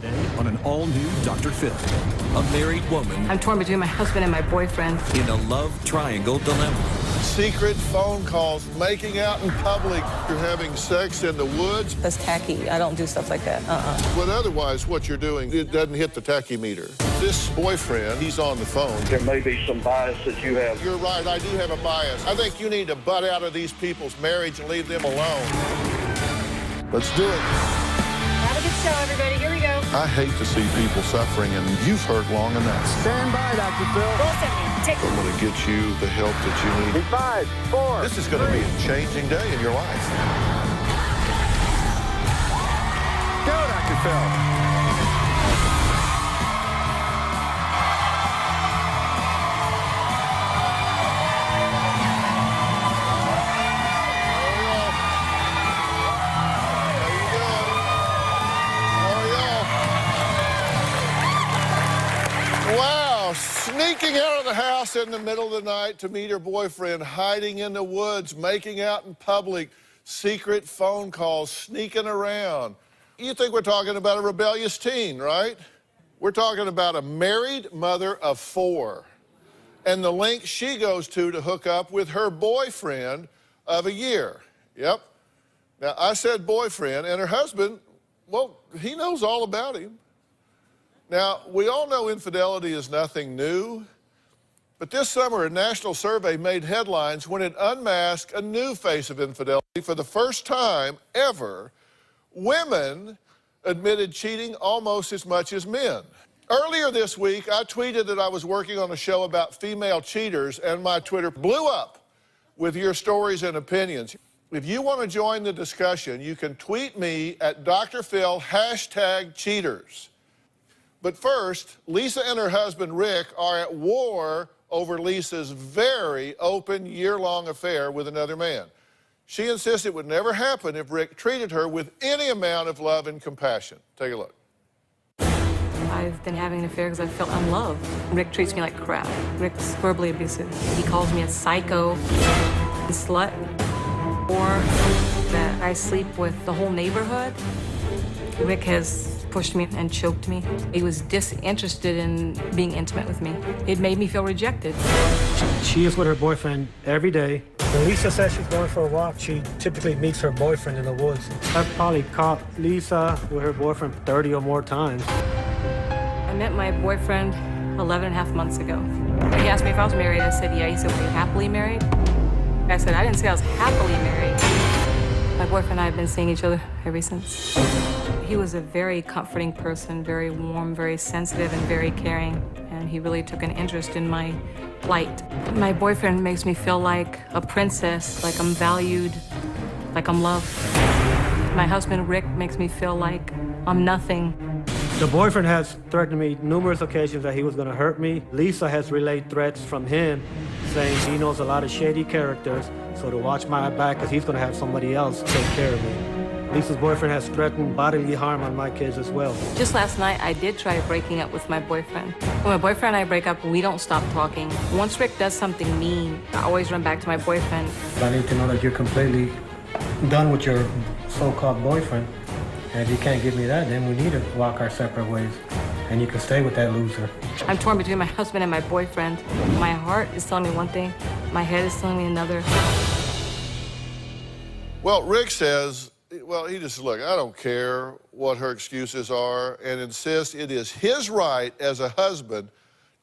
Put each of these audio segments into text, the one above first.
Today on an all-new Dr. Phil. A married woman I'm torn between my husband and my boyfriend. in a love triangle dilemma. Secret phone calls, making out in public, you're having sex in the woods. That's tacky. I don't do stuff like that. But otherwise, what you're doing, it doesn't hit the tachymeter. This boyfriend, he's on the phone. There may be some bias that you have. You're right, I do have a bias. I think you need to butt out of these people's marriage and leave them alone. Let's do it. Have a good show, everybody. Here we go. I hate to see people suffering, and you've hurt long enough. Stand by, Dr. Phil. I'm going to get you the help that you need. 5, 4. This is going to be a changing day in your life. Go, Dr. Phil. Wow, sneaking out of the house in the middle of the night to meet her boyfriend, hiding in the woods, making out in public, secret phone calls, sneaking around. You think we're talking about a rebellious teen, right? We're talking about a married mother of 4 and the length she goes to hook up with her boyfriend of a year. Yep. Now, I said boyfriend, and her husband, well, he knows all about him. Now, we all know infidelity is nothing new, but this summer a national survey made headlines when it unmasked a new face of infidelity. For the first time ever, women admitted cheating almost as much as men. Earlier this week, I tweeted that I was working on a show about female cheaters, and my Twitter blew up with your stories and opinions. If you want to join the discussion, you can tweet me at Dr. Phil, #cheaters. But first, Lisa and her husband, Rick, are at war over Lisa's very open year-long affair with another man. She insists it would never happen if Rick treated her with any amount of love and compassion. Take a look. I've been having an affair because I felt unloved. Rick treats me like crap. Rick's verbally abusive. He calls me a psycho, a slut, or that I sleep with the whole neighborhood. Rick has pushed me and choked me. He was disinterested in being intimate with me. It made me feel rejected. She is with her boyfriend every day. When Lisa says she's going for a walk, she typically meets her boyfriend in the woods. I've probably caught Lisa with her boyfriend 30 or more times. I met my boyfriend 11 and a half months ago. He asked me if I was married. I said, yeah. He said, were you happily married? I said, I didn't say I was happily married. My boyfriend and I have been seeing each other ever since. He was a very comforting person, very warm, very sensitive, and very caring. And he really took an interest in my plight. My boyfriend makes me feel like a princess, like I'm valued, like I'm loved. My husband, Rick, makes me feel like I'm nothing. The boyfriend has threatened me numerous occasions that he was going to hurt me. Lisa has relayed threats from him saying he knows a lot of shady characters, so to watch my back because he's going to have somebody else take care of me. Lisa's boyfriend has threatened bodily harm on my kids as well. Just last night, I did try breaking up with my boyfriend. When my boyfriend and I break up, we don't stop talking. Once Rick does something mean, I always run back to my boyfriend. I need to know that you're completely done with your so-called boyfriend. And if you can't give me that, then we need to walk our separate ways. And you can stay with that loser. I'm torn between my husband and my boyfriend. My heart is telling me one thing, my head is telling me another. Well, Rick says, well, he just, look, I don't care what her excuses are, and insists it is his right as a husband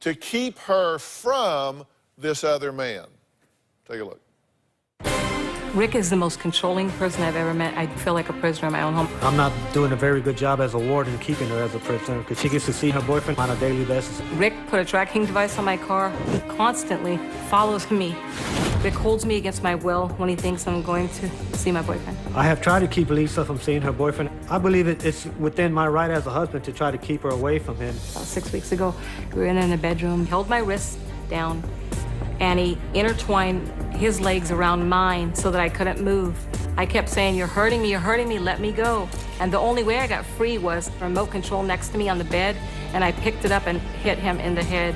to keep her from this other man. Take a look. Rick is the most controlling person I've ever met. I feel like a prisoner in my own home. I'm not doing a very good job as a warden keeping her as a prisoner because she gets to see her boyfriend on a daily basis. Rick put a tracking device on my car. He constantly follows me. Rick holds me against my will when he thinks I'm going to see my boyfriend. I have tried to keep Lisa from seeing her boyfriend. I believe it's within my right as a husband to try to keep her away from him. About 6 weeks ago, we were in the bedroom, held my wrists down, and he intertwined his legs around mine so that I couldn't move. I kept saying, you're hurting me, let me go. And the only way I got free was the remote control next to me on the bed, and I picked it up and hit him in the head.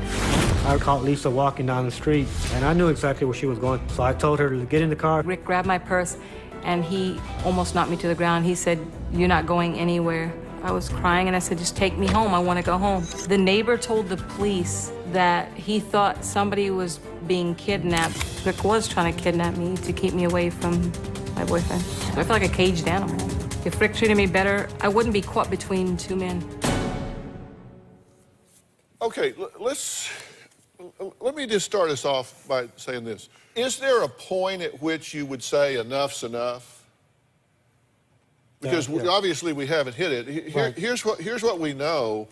I caught Lisa walking down the street, and I knew exactly where she was going, so I told her to get in the car. Rick grabbed my purse, and he almost knocked me to the ground. He said, you're not going anywhere I was crying and I said, just take me home. I want to go home. The neighbor told the police that he thought somebody was being kidnapped. Rick was trying to kidnap me to keep me away from my boyfriend. I feel like a caged animal. If Rick treated me better, I wouldn't be caught between two men. Okay, let me just start us off by saying this. Is there a point at which you would say enough's enough? Because obviously we haven't hit it. Right. Here's what we know.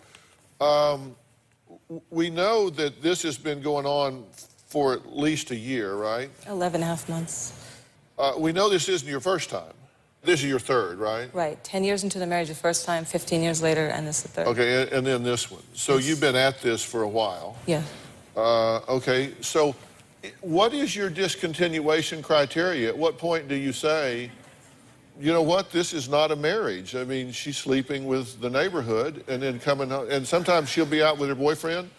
We know that this has been going on for at least a year, right? 11.5 months. We know this isn't your first time. This is your third, right? Right. 10 years into the marriage the first time, 15 years later, and this is the third. Okay, and then this one. So you've been at this for a while. Yeah. Okay, so what is your discontinuation criteria? At what point do you say, you know what, this is not a marriage? I mean, she's sleeping with the neighborhood and then coming home, and sometimes she'll be out with her boyfriend,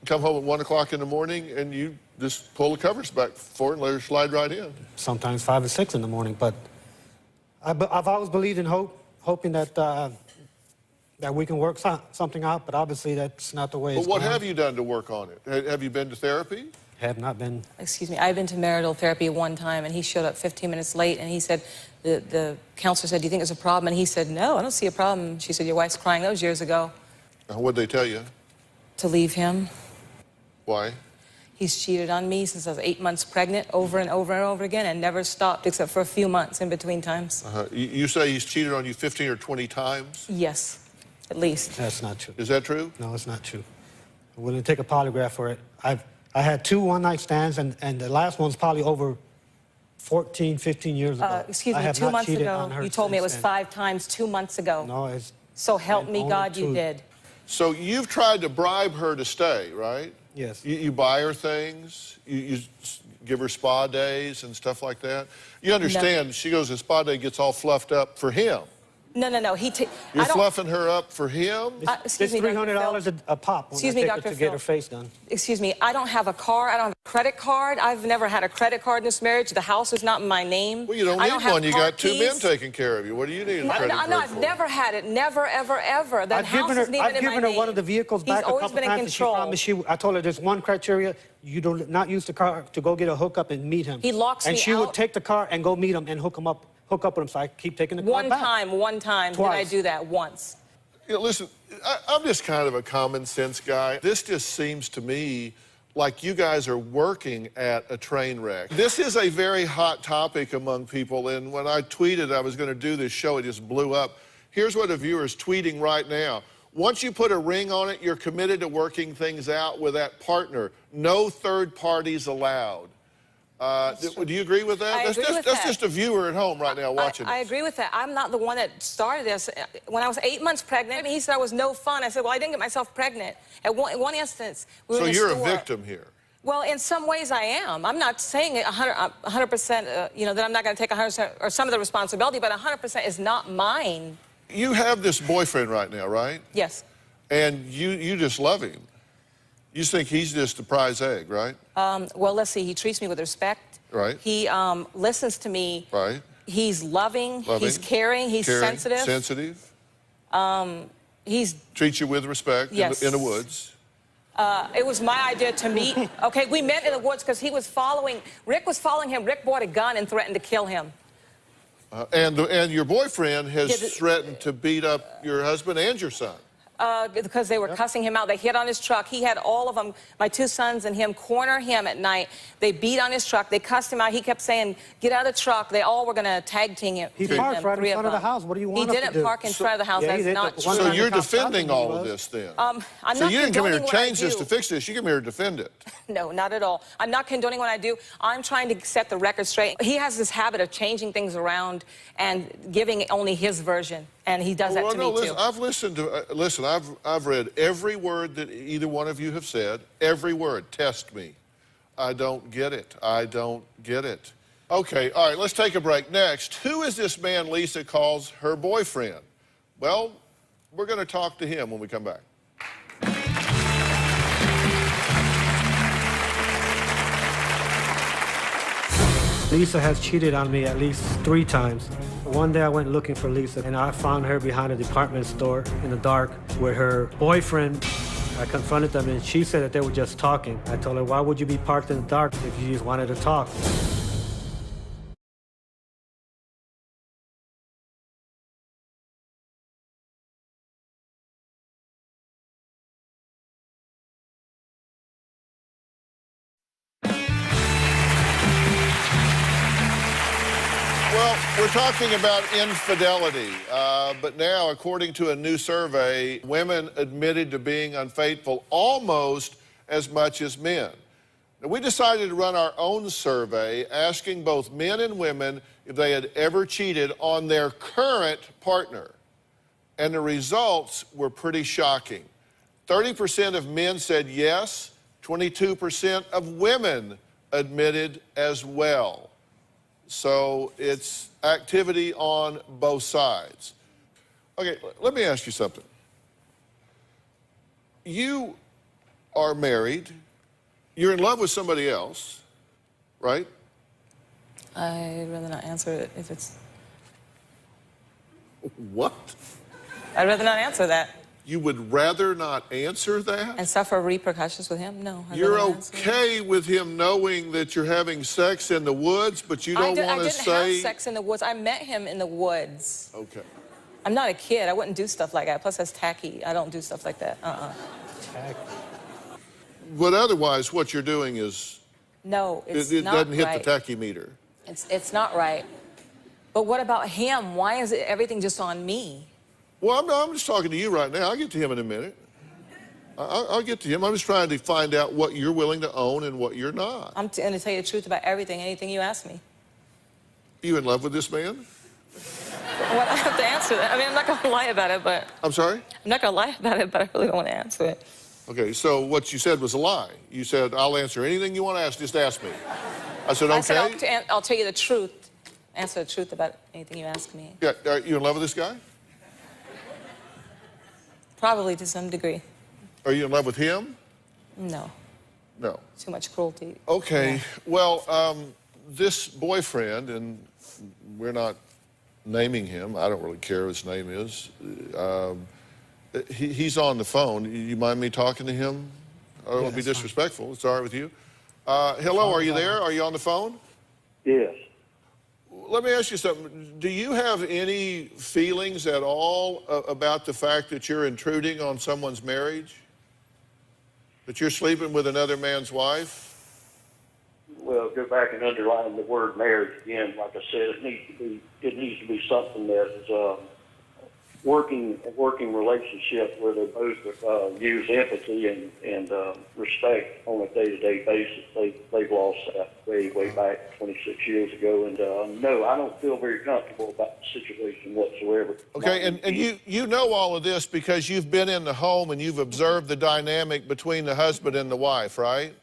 come home at 1 o'clock in the morning, and you just pull the covers back for her and let her slide right in. Sometimes 5 or 6 in the morning, but I've always believed in hoping that that we can work something out, but obviously that's not the way it's But what going. have you done to work on it? Have you been to therapy? Have not been. Excuse me, I've been to marital therapy one time, and he showed up 15 minutes late, and he said, the counselor said, do you think there's a problem? And he said, no, I don't see a problem. She said, your wife's crying. That was years ago. What'd they tell you? To leave him. Why? He's cheated on me since I was 8 months pregnant, over and over and over again, and never stopped except for a few months in between times. You say he's cheated on you 15 or 20 times? Yes, at least. That's not true. Is that true? No, it's not true. I'm willing to take a polygraph for it. I had 2 one-night stands, and the last one's probably over 14, 15 years ago. Excuse I me, have 2 not months cheated ago, on her you told me it was since then. 5 times 2 months ago. No, it's... So help me only God, you 2. did. So you've tried to bribe her to stay, right? Yes. You buy her things, you give her spa days and stuff like that. You understand, she goes to spa day, gets all fluffed up for him. No. You're fluffing her up for him? Excuse It's me, Dr. $300 Phil. a pop when Excuse I me, take her Dr. to Phil. get her face done. Excuse me, I don't have a car. I don't have a credit card. I've never had a credit card in this marriage. The house is not in my name. Well, you don't I need have one. You car got 2 men keys. taking care of you. What do you need a credit card I've for? never had it. Never, ever, ever. That house isn't even I've in my given her name. one of the vehicles back He's a always couple been in times, and she control. promised I told her there's one criteria: you do not use the car to go get a hookup and meet him. He locks and me she would out. take the car and go meet him and hook up with him. So I keep taking the car back. One time did I Twice. do that once. You know, listen, I'm just kind of a common sense guy. This just seems to me like you guys are working at a train wreck. This is a very hot topic among people, and when I tweeted I was going to do this show, it just blew up. Here's what a viewer is tweeting right now. Once you put a ring on it, you're committed to working things out with that partner. No third parties allowed. Do you agree with that? I agree with that's that. just a viewer at home right now watching I this. agree with that. I'm not the one that started this. When I was 8 months pregnant, he said I was no fun. I said, well, I didn't get myself pregnant. At one instance, we were So in you're a store. victim here. Well, in some ways I am. I'm not saying it 100%, you know, that I'm not going to take 100% or some of the responsibility, but 100% is not mine. You have this boyfriend right now, right? Yes. And you just love him. You think he's just a prize egg, right? Well, let's see. He treats me with respect. Right. He listens to me. Right. He's loving. Loving. He's caring. He's sensitive. Sensitive. He's. Treats you with respect Yes. in the woods. It was my idea to meet. Okay, we met in the woods because he was following. Rick was following him. Rick bought a gun and threatened to kill him. And your boyfriend has Yeah, threatened to beat up your husband and your son. Because they were cussing him out. They hit on his truck. He had all of them, my 2 sons and him, corner him at night. They beat on his truck. They cussed him out. He kept saying, get out of the truck. They all were going to tag team him. He parked right in front of the house. What do you want He us to didn't do? park in front of the house. Yeah, he That's did. not The true. one So time you're the cops stopped defending him, he all of was. this then? I'm So not you didn't come here to condoning what I change this do. to fix this. You came here to defend it. No, not at all. I'm not condoning what I do. I'm trying to set the record straight. He has this habit of changing things around and giving only his version, and he does that to me listen, too. I've listened to. Listen, I've read every word that either one of you have said. Every word. Test me. I don't get it. I don't get it. Okay, all right. Let's take a break. Next, who is this man Lisa calls her boyfriend? Well, we're going to talk to him when we come back. Lisa has cheated on me at least 3 times. One day I went looking for Lisa, and I found her behind a department store in the dark with her boyfriend. I confronted them, and she said that they were just talking. I told her, why would you be parked in the dark if you just wanted to talk? Well, we're talking about infidelity, but now, according to a new survey, women admitted to being unfaithful almost as much as men. Now, we decided to run our own survey asking both men and women if they had ever cheated on their current partner. And the results were pretty shocking. 30% of men said yes, 22% of women admitted as well. So it's activity on both sides. Okay, let me ask you something. You are married. You're in love with somebody else, right? I'd rather not answer it if it's... What? I'd rather not answer that. You would rather not answer that? And suffer repercussions with him? No. You're okay with him knowing that you're having sex in the woods, but you don't want to say... I didn't have sex in the woods. I met him in the woods. Okay. I'm not a kid. I wouldn't do stuff like that. Plus, that's tacky. I don't do stuff like that. Tacky. But otherwise, what you're doing is... No, it's it not doesn't hit right. the tacky meter. It's not right. But what about him? Why is everything just on me? Well, I'm just talking to you right now. I'll get to him in a minute. I'll get to him. I'm just trying to find out what you're willing to own and what you're not. I'm going to tell you the truth about everything, anything you ask me. You in love with this man? Well, I have to answer that. I mean, I'm not going to lie about it, but... I'm sorry? I'm not going to lie about it, but I really don't want to answer it. Okay, so what you said was a lie. You said, I'll answer anything you want to ask, just ask me. I said, okay. I said, I'll tell you the truth. Answer the truth about anything you ask me. Yeah, are you in love with this guy? Probably to some degree. Are you in love with him? No. No. Too much cruelty. Okay, Yeah. well, this boyfriend, and we're not naming him, I don't really care what his name is, he's on the phone. You mind me talking to him? I don't want to be disrespectful. It's all right with you? Hello, are you there? Are you on the phone? Yes. Let me ask you something. Do you have any feelings at all about the fact that you're intruding on someone's marriage? That you're sleeping with another man's wife? Well, go back and underline the word marriage again. Like I said, it needs to be something that is a working relationship where they both use empathy and respect on a day-to-day basis. They've lost that way back 26 years ago, and no, I don't feel very comfortable about the situation whatsoever. Okay, and you know all of this because you've been in the home and you've observed the dynamic between the husband and the wife, right?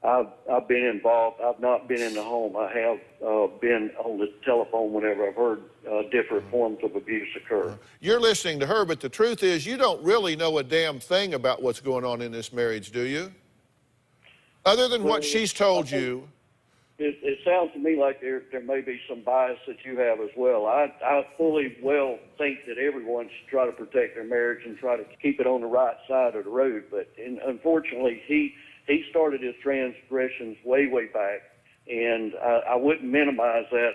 I've been involved. I've not been in the home. I have been on the telephone whenever I've heard different forms of abuse occur. You're listening to her, but the truth is you don't really know a damn thing about what's going on in this marriage, do you? Other than what she's told you. It sounds to me like there may be some bias that you have as well. I fully well think that everyone should try to protect their marriage and try to keep it on the right side of the road. But unfortunately, he started his transgressions way back, and I wouldn't minimize that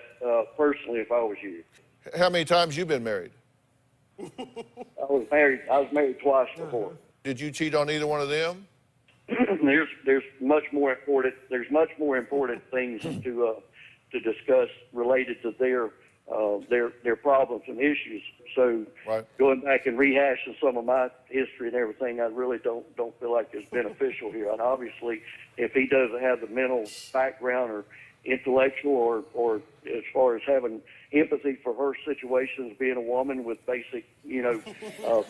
personally if I was you. How many times you been married? I was married twice before. Did you cheat on either one of them? There's much more important things to discuss related to their problems and issues. So going back and rehashing some of my history and everything, I really don't feel like it's beneficial here. And obviously, if he doesn't have the mental background or intellectual or as far as having empathy for her situations, being a woman with basic,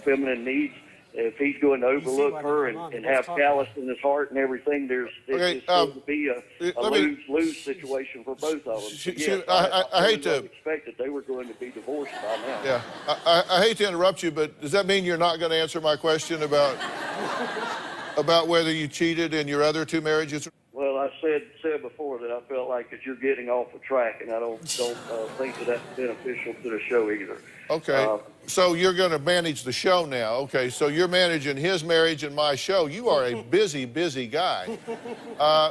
feminine needs, if he's going to overlook her and have callous in his heart and everything, it's going to be a lose-lose situation for both of them. I hate to expect that they were going to be divorced by now. Yeah, I hate to interrupt you, but does that mean you're not going to answer my question about whether you cheated in your other two marriages? Well, I said before that I felt like that you're getting off the track, and I don't think that that's beneficial to the show either. Okay. So you're going to manage the show now. Okay, so you're managing his marriage and my show. You are a busy, busy guy.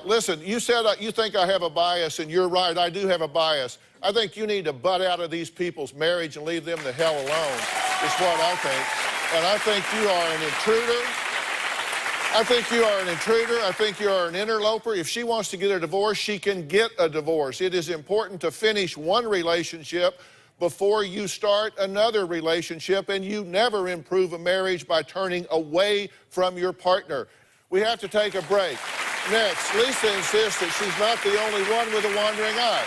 Listen, you said you think I have a bias, and you're right, I do have a bias. I think you need to butt out of these people's marriage and leave them the hell alone, is what I think. And I think you are an intruder. I think you are an intruder. I think you are an interloper. If she wants to get a divorce, she can get a divorce. It is important to finish one relationship before you start another relationship, and you never improve a marriage by turning away from your partner. We have to take a break. Next, Lisa insists that she's not the only one with a wandering eye.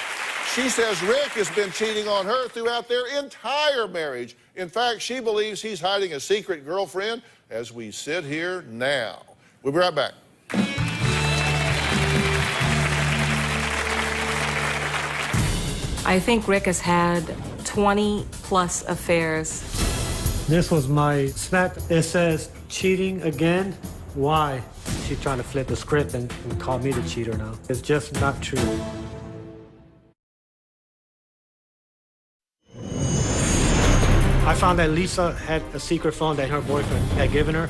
She says Rick has been cheating on her throughout their entire marriage. In fact, she believes he's hiding a secret girlfriend as we sit here now. We'll be right back. I think Rick has had 20+ affairs. This was my snap. It says, cheating again? Why? She's trying to flip the script and call me the cheater now. It's just not true. I found that Lisa had a secret phone that her boyfriend had given her.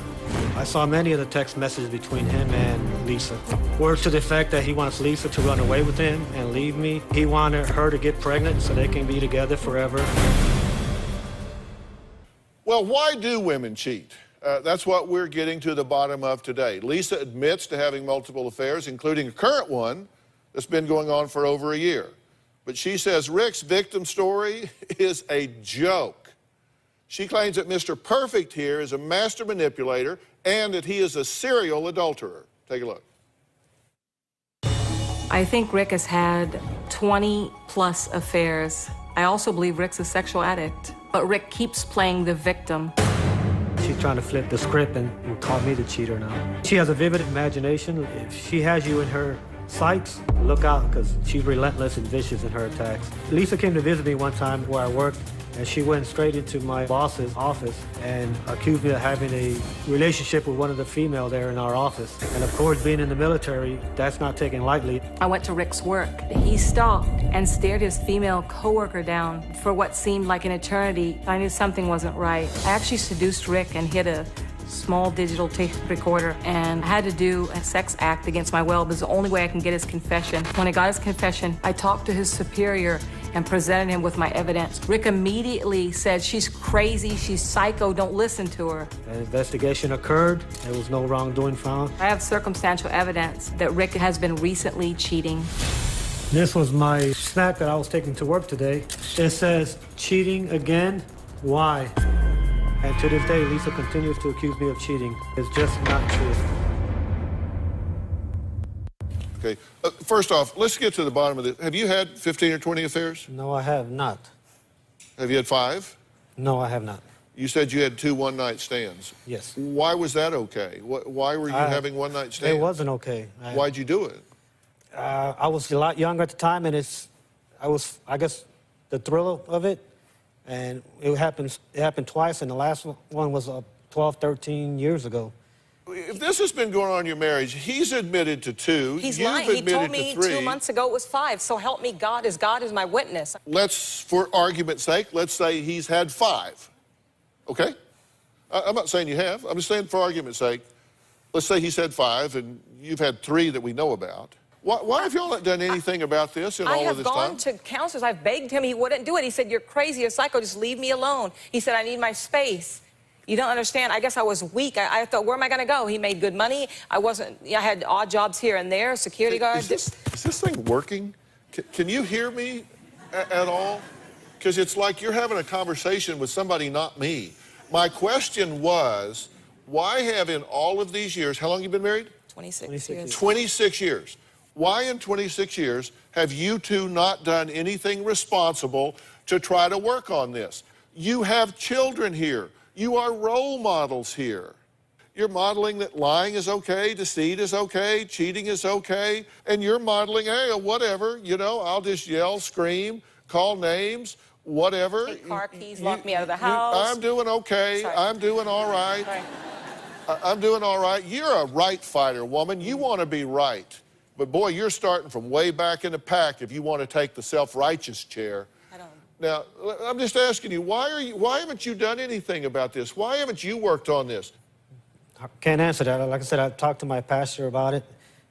I saw many of the text messages between him and Lisa. Words to the effect that he wants Lisa to run away with him and leave me. He wanted her to get pregnant so they can be together forever. Well, why do women cheat? That's what we're getting to the bottom of today. Lisa admits to having multiple affairs, including a current one that's been going on for over a year. But she says Rick's victim story is a joke. She claims that Mr. Perfect here is a master manipulator and that he is a serial adulterer. Take a look. I think Rick has had 20+ affairs. I also believe Rick's a sexual addict, but Rick keeps playing the victim. She's trying to flip the script and call me the cheater now. She has a vivid imagination. If she has you in her sights, look out, because she's relentless and vicious in her attacks. Lisa came to visit me one time where I worked, and she went straight into my boss's office and accused me of having a relationship with one of the female there in our office. And of course, being in the military, that's not taken lightly. I went to Rick's work. He stopped and stared his female coworker down for what seemed like an eternity. I knew something wasn't right. I actually seduced Rick and hid a small digital tape recorder, and I had to do a sex act against my will. It was the only way I can get his confession. When I got his confession, I talked to his superior and presented him with my evidence. Rick immediately said, she's crazy, she's psycho, don't listen to her. An investigation occurred. There was no wrongdoing found. I have circumstantial evidence that Rick has been recently cheating. This was my snack that I was taking to work today. It says, cheating again? Why? And to this day, Lisa continues to accuse me of cheating. It's just not true. Okay, first off, let's get to the bottom of this. Have you had 15 or 20 affairs? No, I have not. Have you had 5? No, I have not. You said you had 2 one-night stands. Yes. Why was that okay? Why were you having one-night stands? It wasn't okay. Why'd you do it? I was a lot younger at the time, and I guess, the thrill of it. And it happened twice, and the last one was 12, 13 years ago. If this has been going on in your marriage, he's admitted to 2. He's You've lying. He admitted told me to 3. 2 months ago it was 5. So help me God is my witness. Let's, for argument's sake, let's say he's had 5. Okay? I'm not saying you have. I'm just saying for argument's sake, let's say he's had 5 and you've had 3 that we know about. Why have y'all not done anything about this in all of this time? I have gone to counselors. I've begged him. He wouldn't do it. He said, you're crazy. You're psycho. Just leave me alone. He said, I need my space. You don't understand. I guess I was weak. I thought, where am I going to go? He made good money. I had odd jobs here and there, security guard. Is this thing working? Can you hear me at all? Because it's like you're having a conversation with somebody, not me. My question was, why have in all of these years, how long have you been married? 26 years. 26 years. Why in 26 years have you two not done anything responsible to try to work on this? You have children here. You are role models here. You're modeling that lying is okay, deceit is okay, cheating is okay, and you're modeling, hey, whatever, you know, I'll just yell, scream, call names, whatever. Take car keys, lock me out of the house. I'm doing okay. Sorry. I'm doing all right. I'm doing all right. You're a right fighter, woman. You want to be right. But boy, you're starting from way back in the pack if you want to take the self-righteous chair. I don't. Now, I'm just asking you, why haven't you done anything about this? Why haven't you worked on this? I can't answer that. Like I said, I talked to my pastor about it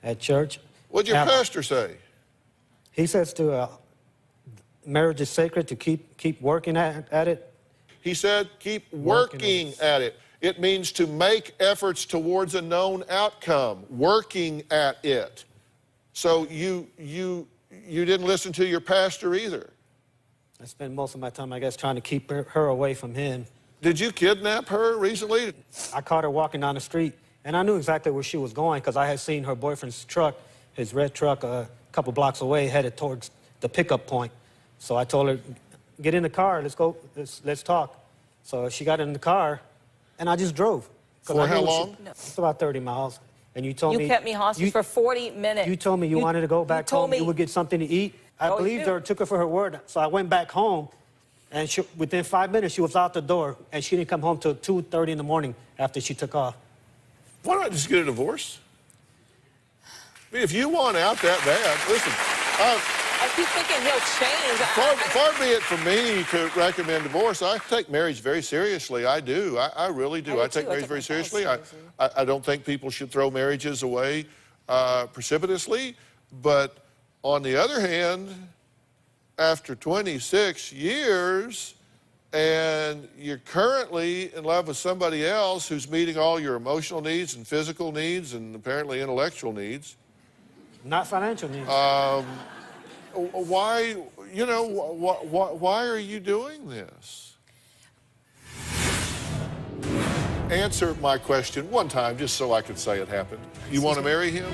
at church. What'd your pastor say? He says to marriage is sacred, to keep working at it. He said, keep working at it. It means to make efforts towards a known outcome, working at it. So you didn't listen to your pastor either. I spend most of my time, I guess, trying to keep her away from him. Did you kidnap her recently? I caught her walking down the street, and I knew exactly where she was going because I had seen her boyfriend's truck, his red truck, a couple blocks away, headed towards the pickup point. So I told her, get in the car, let's go, let's talk. So she got in the car, and I just drove. For how long? It's about 30 miles. And you told me... You kept me hostage for 40 minutes. You told me you wanted to go back home, you would get something to eat. I believed her, took her for her word. So I went back home, and within 5 minutes, she was out the door, and she didn't come home till 2:30 in the morning after she took off. Why not just get a divorce? I mean, if you want out that bad, listen. I keep thinking he'll change. Far be it from me to recommend divorce. I take marriage very seriously. I do. I really do. I take marriage very seriously. I don't think people should throw marriages away precipitously. But on the other hand, after 26 years, and you're currently in love with somebody else who's meeting all your emotional needs and physical needs and apparently intellectual needs. Not financial needs. Why, you know, why are you doing this? Answer my question one time just so I could say it happened. You want to marry him?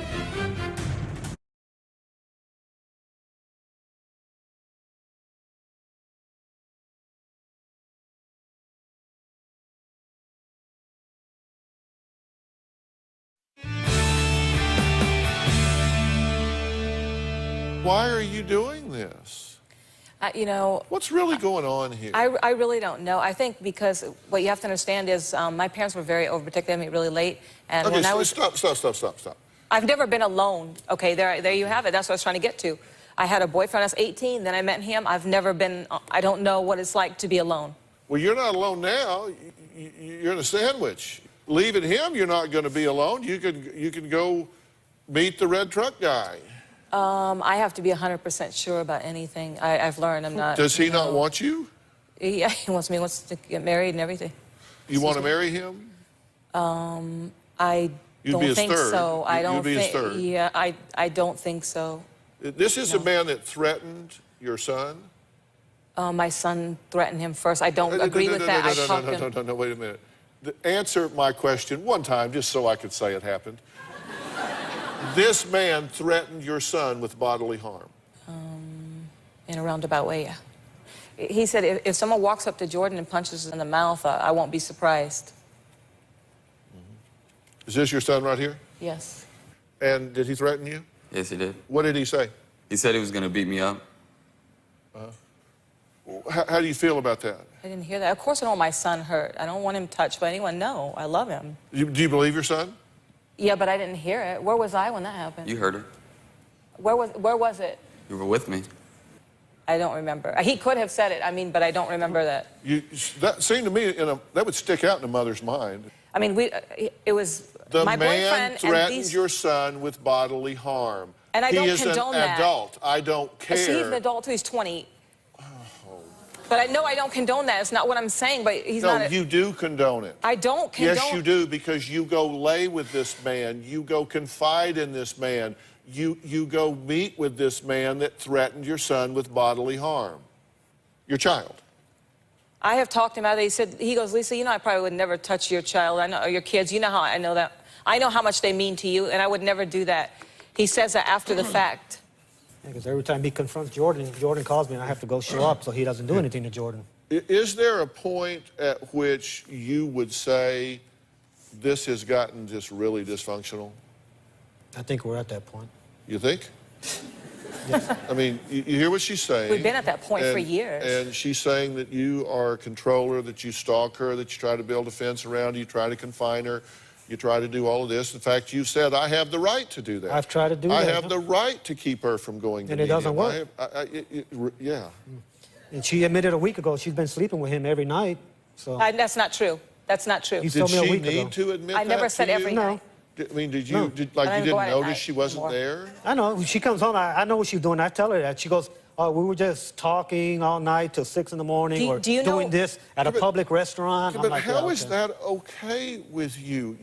Why are you doing this? You know... What's really going on here? I really don't know. I think because what you have to understand is my parents were very overprotective of me really late. And okay, when I was... Stop. I've never been alone. Okay, there you have it. That's what I was trying to get to. I had a boyfriend when I was 18, then I met him. I've never been... I don't know what it's like to be alone. Well, you're not alone now. You're in a sandwich. Leaving him, you're not going to be alone. You can go meet the red truck guy. I have to be 100% sure about anything. I've learned I'm not... Does he not want you? Yeah, he wants to get married and everything. You want to marry him? I don't think so. I don't You'd be his third. Yeah, I don't think so. This is a man that threatened your son? My son threatened him first. I don't agree with that. No, wait a minute. Answer my question one time just so I could say it happened. This man threatened your son with bodily harm. In a roundabout way, yeah. He said if someone walks up to Jordan and punches him in the mouth, I won't be surprised. Is this your son right here? Yes. And did he threaten you? Yes, he did. What did he say? He said he was going to beat me up. How do you feel about that? I didn't hear that. Of course I don't want my son hurt. I don't want him touched by anyone. No, I love him. Do you believe your son? Yeah, but I didn't hear it. Where was I when that happened? You heard it. Where was it? You were with me. I don't remember. He could have said it, I mean, but I don't remember that. That seemed to me, that would stick out in a mother's mind. I mean, it was my boyfriend. The man threatened your son with bodily harm. And I don't condone that. He is an adult. I don't care. See, he's an adult too. He's 20. But I know I don't condone that. It's not what I'm saying, but he's not... No, you do condone it. I don't condone... Yes, you do, because you go lay with this man. You go confide in this man. You go meet with this man that threatened your son with bodily harm. Your child. I have talked to him about it. He goes, Lisa, you know I probably would never touch your child. I know, or your kids. You know how I know that. I know how much they mean to you, and I would never do that. He says that after the fact. Because every time he confronts Jordan, Jordan calls me and I have to go show up so he doesn't do anything to Jordan. Is there a point at which you would say this has gotten just really dysfunctional? I think we're at that point. You think? Yes. I mean, you hear what she's saying. We've been at that point for years. And she's saying that you are a controller, that you stalk her, that you try to build a fence around her, you try to confine her, You try to do all of this. In fact, you said, I have the right to do that. I've tried to do I that. have the right to keep her from going to And it doesn't medium. work. Yeah. And she admitted a week ago she's been sleeping with him every night. So That's not true. That's not true. You Did told me a she week need ago. to admit I that never to said you? every No. night. I mean, did you, No. like, you I don't didn't go out at notice night she wasn't anymore. there? I know. When she comes home, I know what she's doing. I tell her that. She goes, oh, we were just talking all night till 6 in the morning or Do you know- doing this at a public restaurant. I'm But like, how yeah, is okay. that okay with you?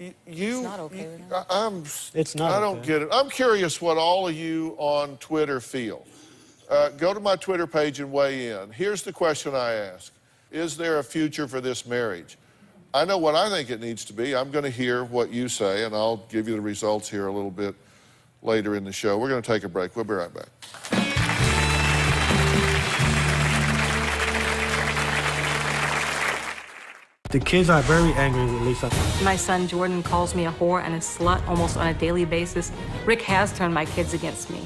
It's not okay with It's not I don't okay. get it. I'm curious what all of you on Twitter feel. Go to my Twitter page and weigh in. Here's the question I ask. Is there a future for this marriage? I know what I think it needs to be. I'm going to hear what you say, and I'll give you the results here a little bit later in the show. We're going to take a break. We'll be right back. The kids are very angry with Lisa. My son Jordan calls me a whore and a slut almost on a daily basis. Rick has turned my kids against me.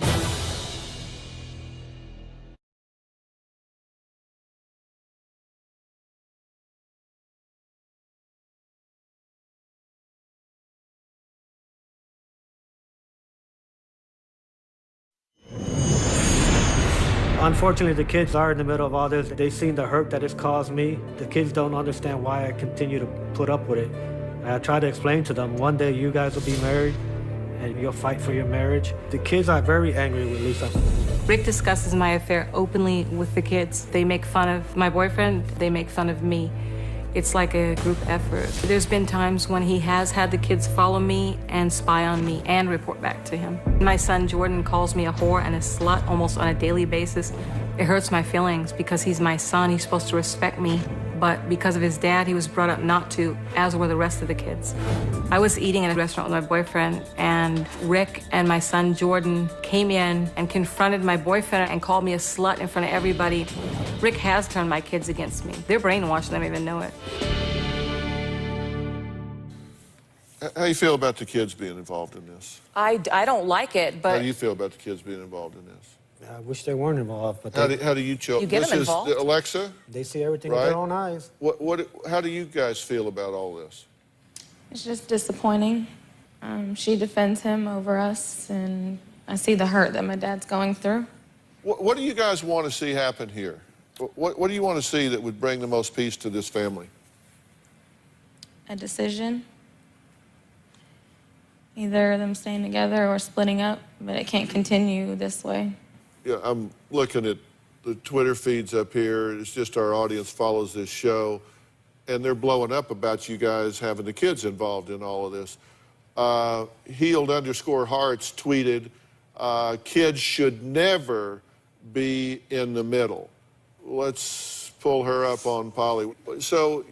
Unfortunately, the kids are in the middle of all this. They've seen the hurt that it's caused me. The kids don't understand why I continue to put up with it. I try to explain to them, one day you guys will be married and you'll fight for your marriage. The kids are very angry with Lisa. Rick discusses my affair openly with the kids. They make fun of my boyfriend, they make fun of me. It's like a group effort. There's been times when he has had the kids follow me and spy on me and report back to him. My son Jordan calls me a whore and a slut almost on a daily basis. It hurts my feelings because he's my son. He's supposed to respect me. But because of his dad, he was brought up not to, as were the rest of the kids. I was eating in a restaurant with my boyfriend, and Rick and my son Jordan came in and confronted my boyfriend and called me a slut in front of everybody. Rick has turned my kids against me. They're brainwashed, they don't even know it. How do you feel about the kids being involved in this? I don't like it, but How do you feel about the kids being involved in this? I wish they weren't involved, but How do you children? You get them involved. Alexa? they see everything with Right. their own eyes. How do you guys feel about all this? It's just disappointing. She defends him over us, and I see the hurt that my dad's going through. What do you guys want to see happen here? What do you want to see that would bring the most peace to this family? A decision. Either them staying together or splitting up, but it can't continue this way. Yeah, I'm looking at the Twitter feeds up here. It's just our audience follows this show, and they're blowing up about you guys having the kids involved in all of this. Healed_Hearts tweeted, kids should never be in the middle. Let's pull her up on Polly. So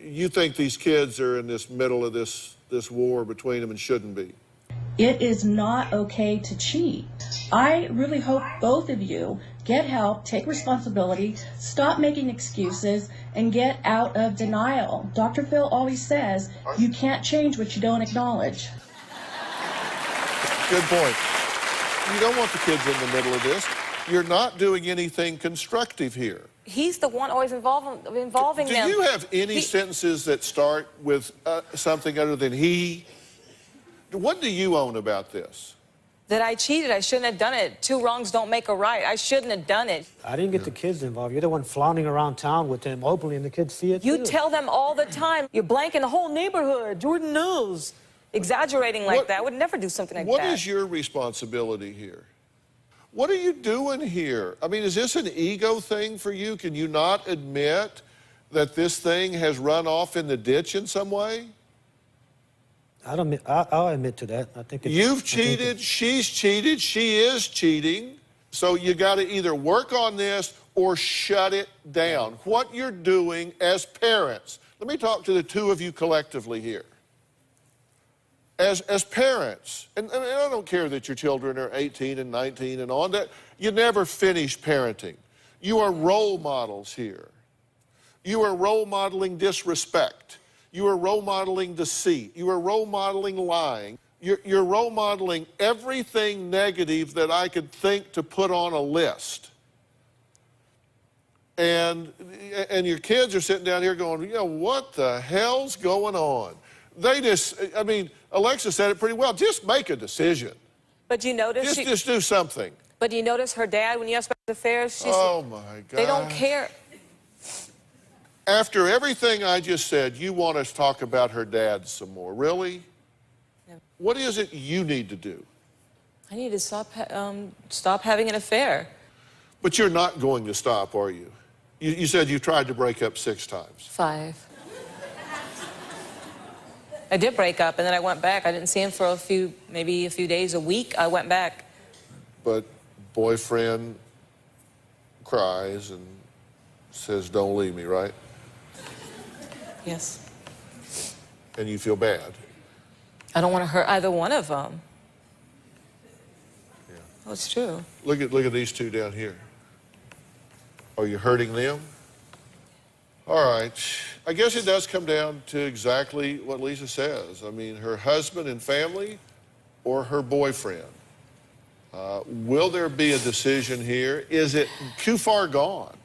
you think these kids are in this middle of this war between them and shouldn't be? It is not okay to cheat. I really hope both of you get help, take responsibility, stop making excuses, and get out of denial. Dr. Phil always says, you can't change what you don't acknowledge. Good point. You don't want the kids in the middle of this. You're not doing anything constructive here. he's the one always involving them. Do you have any sentences that start with something other than he? What do you own about this? That I cheated. I shouldn't have done it. Two wrongs don't make a right. I shouldn't have done it. I didn't get the kids involved. You're the one flaunting around town with him openly, and the kids see it You too. tell them all the time. You're blanking the whole neighborhood. Jordan knows. Exaggerating like that. I would never do something like that. What is your responsibility here? What are you doing here? I mean, is this an ego thing for you? Can you not admit that this thing has run off in the ditch in some way? I'll admit to that. I think you've cheated, she's cheated, she is cheating. So you got to either work on this or shut it down. What you're doing as parents, let me talk to the two of you collectively here. As parents, and I don't care that your children are 18 and 19 and on, that you never finish parenting. You are role models here. You are role modeling disrespect. You are role modeling deceit. You are role modeling lying. You're role modeling everything negative that I could think to put on a list. And your kids are sitting down here going, you know, what the hell's going on? they just, I mean, Alexa said it pretty well. Just make a decision. But you notice just do something. But you notice her dad, when you ask about his affairs, she's, oh my God. They don't care. After everything I just said, you want us to talk about her dad some more. Really? No. What is it you need to do? I need to stop having an affair. But you're not going to stop, are you? You said you tried to break up 6 times. 5. I did break up, and then I went back. I didn't see him for maybe a few days, a week. I went back. But boyfriend cries and says, don't leave me, right? Yes. And you feel bad. I don't want to hurt either one of them. Yeah. Oh, it's true. Look at these 2 down here. Are you hurting them? All right. I guess it does come down to exactly what Lisa says. I mean, her husband and family or her boyfriend. Will there be a decision here? Is it too far gone?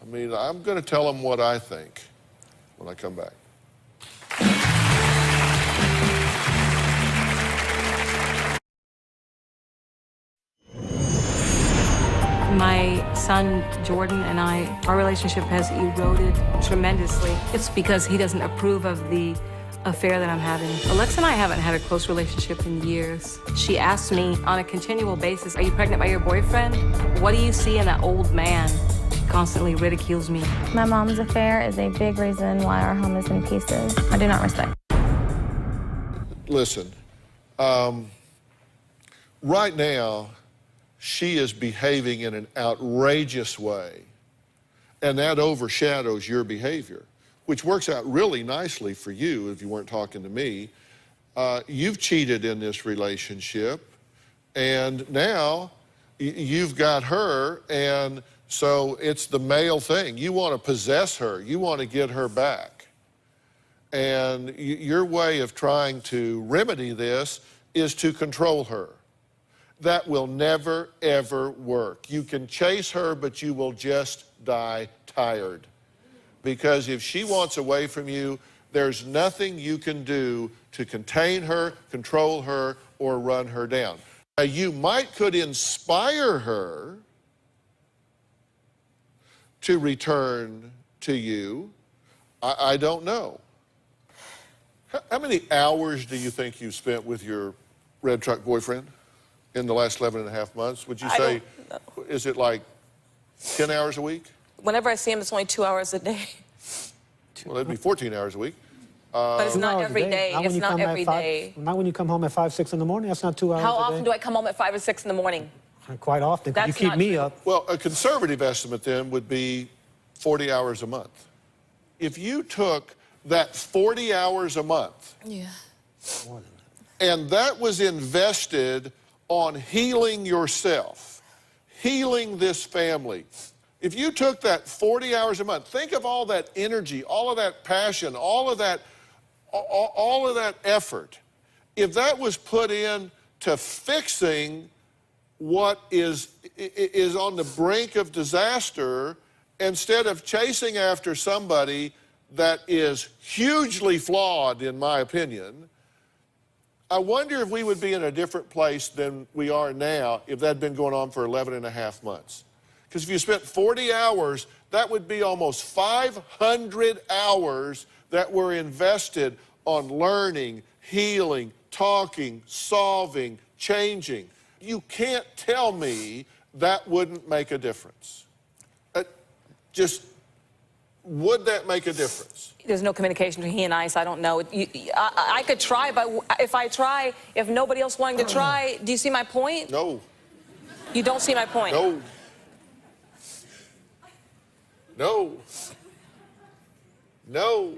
I mean, I'm going to tell them what I think when I come back. My son, Jordan, and our relationship has eroded tremendously. It's because he doesn't approve of the affair that I'm having. Alexa and I haven't had a close relationship in years. She asks me on a continual basis, are you pregnant by your boyfriend? What do you see in that old man? She constantly ridicules me. My mom's affair is a big reason why our home is in pieces. I do not respect. Listen, right now, she is behaving in an outrageous way, and that overshadows your behavior, which works out really nicely for you if you weren't talking to me. You've cheated in this relationship, and now you've got her, and so it's the male thing. You want to possess her. You want to get her back. And your way of trying to remedy this is to control her. That will never, ever work. You can chase her, but you will just die tired. Because if she wants away from you, there's nothing you can do to contain her, control her, or run her down. Now, you could inspire her to return to you. I don't know. How many hours do you think you spent with your red truck boyfriend in the last 11.5 months? Would you say, is it like 10 hours a week? Whenever I see him, it's only 2 hours a day. Well, that'd be 14 hours a week. But it's not every day. It's not every day. Not when you come home at 5, 6 in the morning. That's not 2 hours How a day. often do I come home at 5 or 6 in the morning? Quite often, because you keep me up. Well, a conservative estimate then would be 40 hours a month. If you took that 40 hours a month, and that was invested on healing yourself, healing this family. If you took that 40 hours a month, think of all that energy, all of that passion, all of that effort. If that was put in to fixing what is on the brink of disaster, instead of chasing after somebody that is hugely flawed, in my opinion, I wonder if we would be in a different place than we are now if that had been going on for 11.5 months. Because if you spent 40 hours, that would be almost 500 hours that were invested on learning, healing, talking, solving, changing. You can't tell me that wouldn't make a difference. Would that make a difference? There's no communication between he and I, so I don't know. I could try, but if I try, if nobody else wanting to try, do you see my point? No. You don't see my point? No. No. No.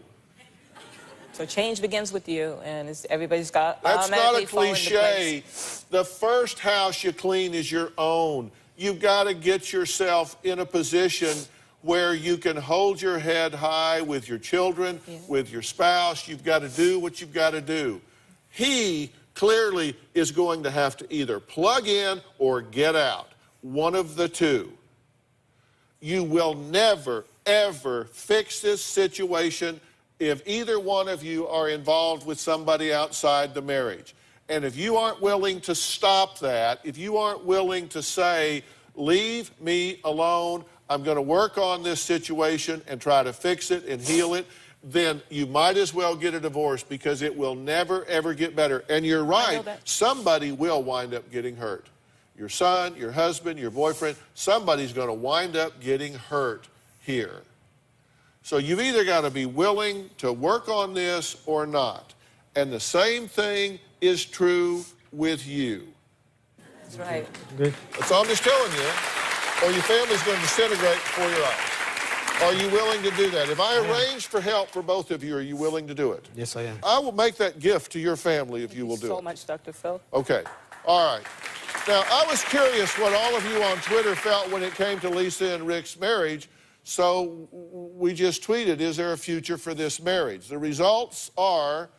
So change begins with you, and everybody's got That's not a fall into cliche. place. The first house you clean is your own. You've got to get yourself in a position where you can hold your head high with your children, with your spouse. You've got to do what you've got to do. He clearly is going to have to either plug in or get out. One of the two. You will never, ever fix this situation if either one of you are involved with somebody outside the marriage. And if you aren't willing to stop that, if you aren't willing to say, leave me alone, I'm going to work on this situation and try to fix it and heal it, then you might as well get a divorce, because it will never, ever get better. And you're right, somebody will wind up getting hurt. Your son, your husband, your boyfriend, somebody's going to wind up getting hurt here. So you've either got to be willing to work on this or not. And the same thing is true with you. That's right. Good. That's all I'm just telling you, or your family's going to disintegrate before your eyes. Are you willing to do that? If I arrange for help for both of you, are you willing to do it? Yes, I am. I will make that gift to your family if you will do it. So much, Dr. Phil. Okay. All right. Now, I was curious what all of you on Twitter felt when it came to Lisa and Rick's marriage, so we just tweeted, is there a future for this marriage? The results are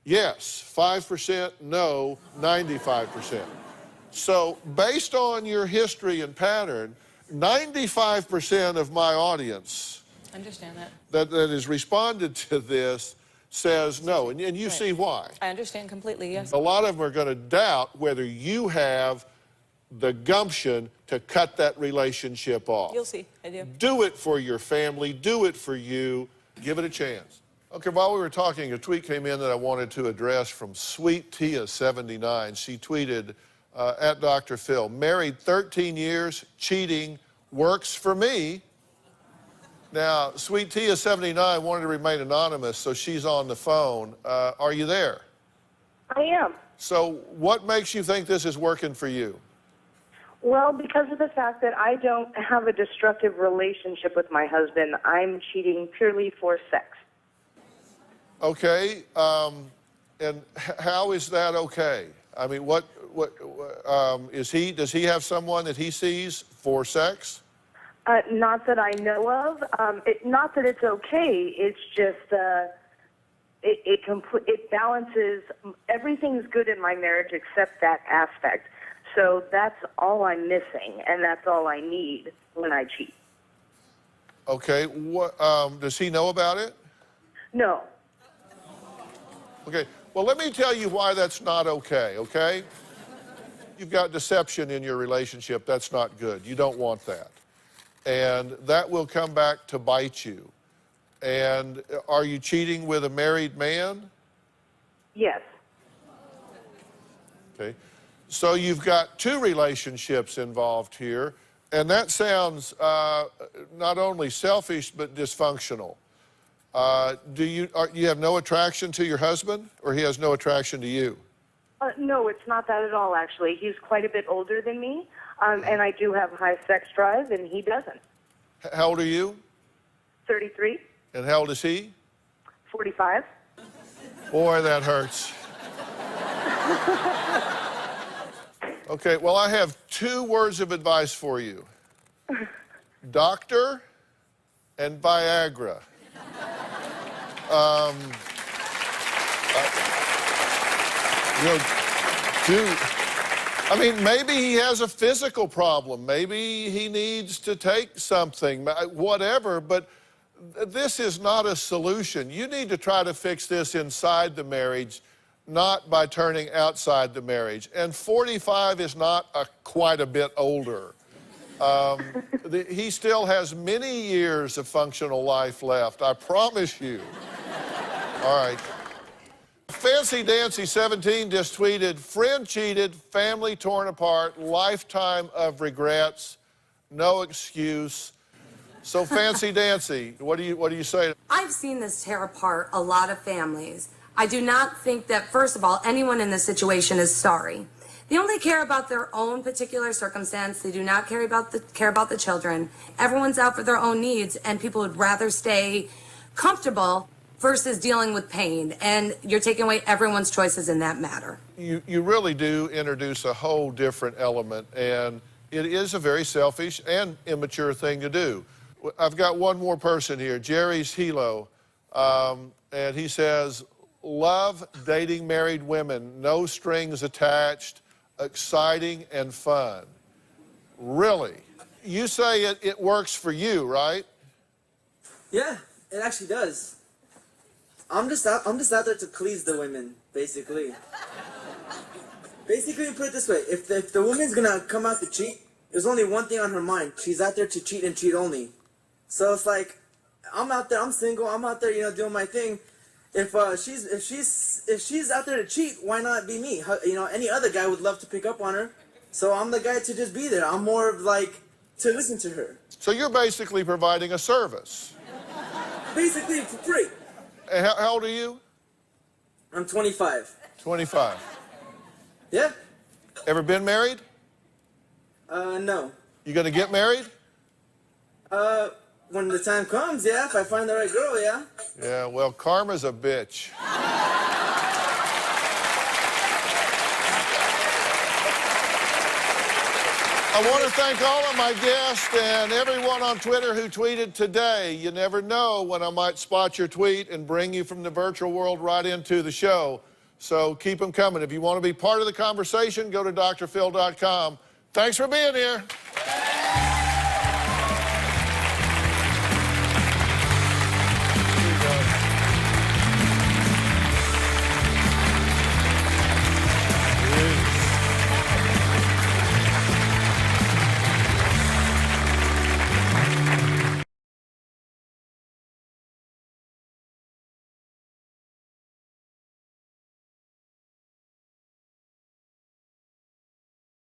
yes, 5%, no, 95%. So based on your history and pattern, 95% of my audience Understand that has responded to this says no, and you see why. I understand completely, yes. A lot of them are going to doubt whether you have the gumption to cut that relationship off. You'll see, I do. Do it for your family, do it for you, give it a chance. Okay, while we were talking, a tweet came in that I wanted to address from Sweet Tia 79. She tweeted, at Dr. Phil, married 13 years, cheating, works for me. Now, Sweet Tia 79 wanted to remain anonymous, so she's on the phone. Are you there? I am. So what makes you think this is working for you? Well, because of the fact that I don't have a destructive relationship with my husband, I'm cheating purely for sex. Okay, and how is that okay? I mean, does he have someone that he sees for sex? Not that I know of. Not that it's okay. It's just it balances. Everything's good in my marriage except that aspect. So that's all I'm missing, and that's all I need when I cheat. Okay. What does he know about it? No. Okay. Well, let me tell you why that's not okay. Okay. You've got deception in your relationship. That's not good. You don't want that. And that will come back to bite you. And are you cheating with a married man? Yes. Okay. So you've got two relationships involved here. And that sounds not only selfish, but dysfunctional. Do you have no attraction to your husband, or he has no attraction to you? No, it's not that at all, actually. He's quite a bit older than me, and I do have high sex drive, and he doesn't. How old are you? 33. And how old is he? 45. Boy, that hurts. Okay, well, I have two words of advice for you. Doctor and Viagra. I mean, maybe he has a physical problem. Maybe he needs to take something, whatever, but this is not a solution. You need to try to fix this inside the marriage, not by turning outside the marriage. And 45 is not quite a bit older. He still has many years of functional life left, I promise you. All right. Fancy Dancy 17 just tweeted, friend cheated, family torn apart, lifetime of regrets, no excuse. So Fancy Dancy, what do you say? I've seen this tear apart a lot of families. I do not think that, first of all, anyone in this situation is sorry. They only care about their own particular circumstance. They do not care about the children. Everyone's out for their own needs, and people would rather stay comfortable versus dealing with pain. And you're taking away everyone's choices in that matter. You really do introduce a whole different element, and it is a very selfish and immature thing to do. I've got one more person here, Jerry's Hilo, and he says, love dating married women, no strings attached, exciting and fun. Really? You say it works for you, right? Yeah, it actually does. I'm just out there to please the women, basically. Basically, put it this way: if the woman's gonna come out to cheat, there's only one thing on her mind. She's out there to cheat and cheat only. So it's like, I'm out there. I'm single. I'm out there, you know, doing my thing. If she's out there to cheat, why not be me? You know, any other guy would love to pick up on her. So I'm the guy to just be there. I'm more of like to listen to her. So you're basically providing a service. Basically for free. And how old are you? I'm 25. 25. Yeah. Ever been married? No. You gonna get married? When the time comes, yeah. If I find the right girl, yeah. Yeah, well, karma's a bitch. I want to thank all of my guests and everyone on Twitter who tweeted today. You never know when I might spot your tweet and bring you from the virtual world right into the show. So keep them coming. If you want to be part of the conversation, go to drphil.com. Thanks for being here.